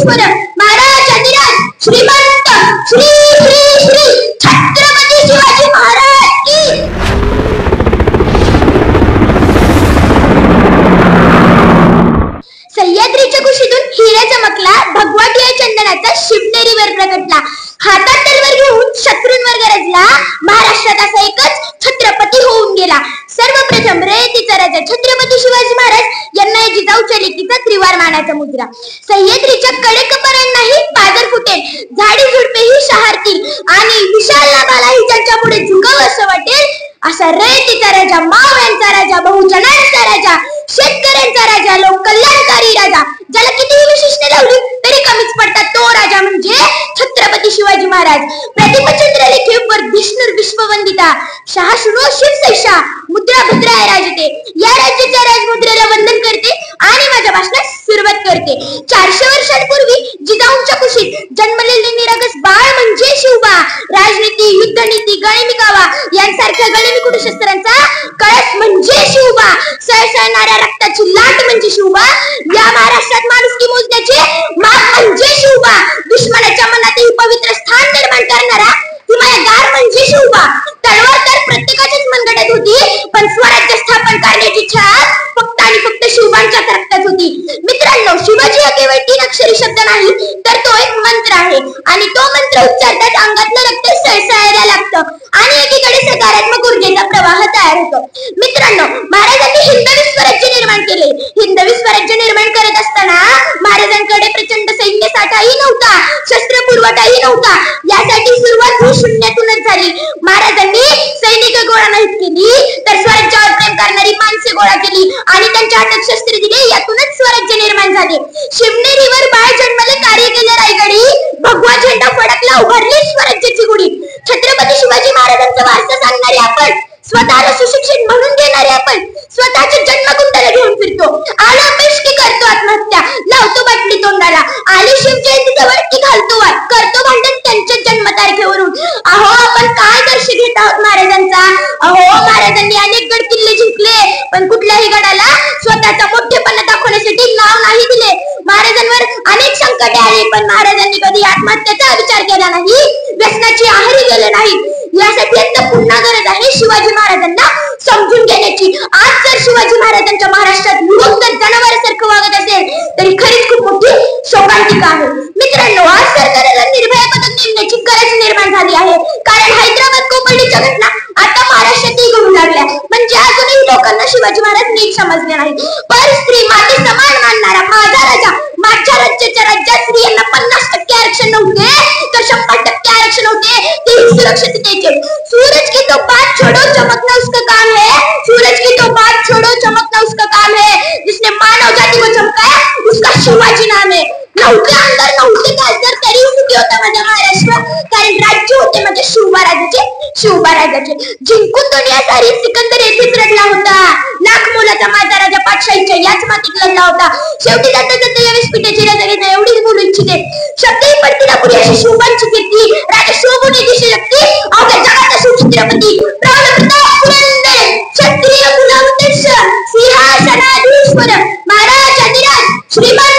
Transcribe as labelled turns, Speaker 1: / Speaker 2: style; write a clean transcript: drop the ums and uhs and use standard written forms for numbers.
Speaker 1: अधिराजेश्वर महाराजाधिराज श्रीमंत श्री श्री श्री छत्रपती शिवाजी महाराज की। सह्याद्रीच्या कुशीतून हिरा चमकला, भगवाटिया चंदनाचा शिवनेरीवर प्रगटला, हातात तलवार घेऊन शत्रूंवर गरजला, महाराष्ट्रात असा एकच छत्रपती होऊन गेला। सर्वप्रथम रयतेचा राजा छत्रपती शिवाजी महाराज यांना जिजाऊच्या लेकीचा त्रिवार मानाचा मुजरा। सह्याद्रीच्या कडेकपारांनाही पाजर फुटेल, झाडी झुडपेही शहारतील आणि विशाल लाभालाही ज्यांच्या पुढे झुकावं असं वाटेल, असा रयतेचा राजा, मावळ्यांचा राजा, बहुजनांचा राजा, शेतकऱ्यांचा राजा, लोक कल्याणकारी राजा, ज्याला कितीही विशिष्ट लावली तरी कमीच पडतात, तो राजा म्हणजे छत्रपती शिवाजी महाराज। प्रतिपचंद्र लेखे वर्धिष्णुर विश्ववंदिता शाहशृणो शिवसैषा मुद्रा भद्राय राजते। या राज्याच्या राजमुद्रेला वंदन करते आणि माझ्या भाषणास सुरुवात करते। 400 वर्षांपूर्वी जिजाऊंच्या कुशीत जन्मलेले निरागस बाळ म्हणजे शिवबा। राजनीती, युद्धनीती, गणिमिकावा यांसारख्या गणिमी शस्त्रांचा कळस म्हणजे शिवबा। सळसळणाऱ्या रक्ताची लाट म्हणजे शिवबा। या महाराष्ट्रात माणुसकी मोजण्याचे माप म्हणजे शिवबा। दुश्मनाच्या मनातही पवित्र स्थान निर्माण करणारा हिमायतगार म्हणजे शिवबा। तलवार तर प्रत्येकाच्याच मनगटात होती, पण स्वराज्य स्थापन करण्याची छाप फक्त आणि फक्त शिवबांच्याच रक्तात होती। मित्रांनो, शिवाजी हा केवळ 3 अक्षरी शब्द नाही, तर तो एक मंत्र आहे आणि तो मंत्र उच्चारताच अंगातलं रक्त सळसळायला लागतं आणि एकीकडे सकारात्मक ऊर्जेचा प्रवाह तयार होतो। मित्रांनो, महाराजांनी हिंदवी स्वराज्य निर्माण केले। हिंदवी स्वराज्य निर्माण करत असताना महाराजांकडे प्रचंड सैन्य साठाही नव्हता, शस्त्र पुरवठाही नव्हता। यासाठी सुरुवात ही शून्यातूनच झाली। महाराजांनी सैनिक गोळा नाही केली, तर स्वराज्यावर प्रेम करणारी माणसे गोळा केली आणि त्यांच्या हातात शस्त्रे दिली। यातूनच स्वराज्य निर्माण झाले। शिवनेरीवर बाळ जन्मले, कार्य केले रायगडी, भगवा झेंडा फडकला, उभारली स्वराज्याची गुढी। छत्रपती शिवाजी महाराजांचा वारसा सांगणारे आपण, स्वतःला सुशिक्षित म्हणून घेणारे आपण, स्वतःच्या जन्मकुंडाला घेऊन फिरतो, आला अपयश की करतो आत्महत्या, लावतो बाटली तोंडाला, आली शिवजयंती जवळ की घालतो वाट, करतो भांडण त्यांच्या जन्मतारखेवरून। अहो, आपण काय दर्श घेत आहोत महाराजांचा? अहो, महाराजांनी अनेक गड किल्ले जिंकले, पण कुठल्याही गडाला स्वतःचा मोठेपणा दाखवण्यासाठी नाव नाही दिले। महाराजांवर अनेक संकटे आली, पण महाराजांनी कधी आत्महत्येचा विचार केला नाही, व्यसनाची आहारी गेले नाही। यासाठी आता पुन्हा गरज आहे शिवाजी महाराजांना समजून घेण्याची। आज जर शिवाजी महाराजांच्या महाराष्ट्रात युवक जनावरासारखं वागत असेल तरी खरीच खूप मोठी शोकांतिका आहे। मित्रांनो, आज सरकारला निर्भया पदक नेमण्याची गरज निर्माण झाली आहे, कारण हैदराबाद कोपर्डीच्या घटना आता महाराष्ट्रातही घडू लागल्या। म्हणजे अजूनही लोकांना शिवाजी महाराज नीट समजले नाही। पर स्त्री माते समान मानणारा माझा राजा, माझ्या राज्याच्या राज्यात स्त्रियांना 50% आरक्षण नव्हते, तर 100% आरक्षण होते, ते सुरक्षिततेचे। सूरज की तो बात छोड़ो, चमकना उसका काम है। सूरज की तो बात छोड़ो, चमकना उसका काम है। जिसने मानव जाति को चमकाया, उसका शिवाजी नाम है। नव्हते आमदार, नव्हते खासदार, तरी सुखी होता माझा महाराष्ट्र, कारण राज्य होते माझ्या शिवबा राजाचे। शिवबा राजाचे जिंकून दुनिया सारी सिकंदर येथेच रडला होता। लाख मोलाचा माझा राजा पाठशाहीच्या याच मातीत लढला होता। शेवटी जाता जाता या व्यासपीठाची राजा घेता एवढीच बोलू इच्छिते, शब्दही पडतील अपुरी अशी शिवबांची कीर्ती, राजा शोभून दिशी शक्ती, अवघ्या जगाचा शिवछत्रपती, प्राणप्रताप पुरंदर क्षत्रिय कुलावतंस सिंहासनाधीश्वर महाराजाधिराज श्रीमंत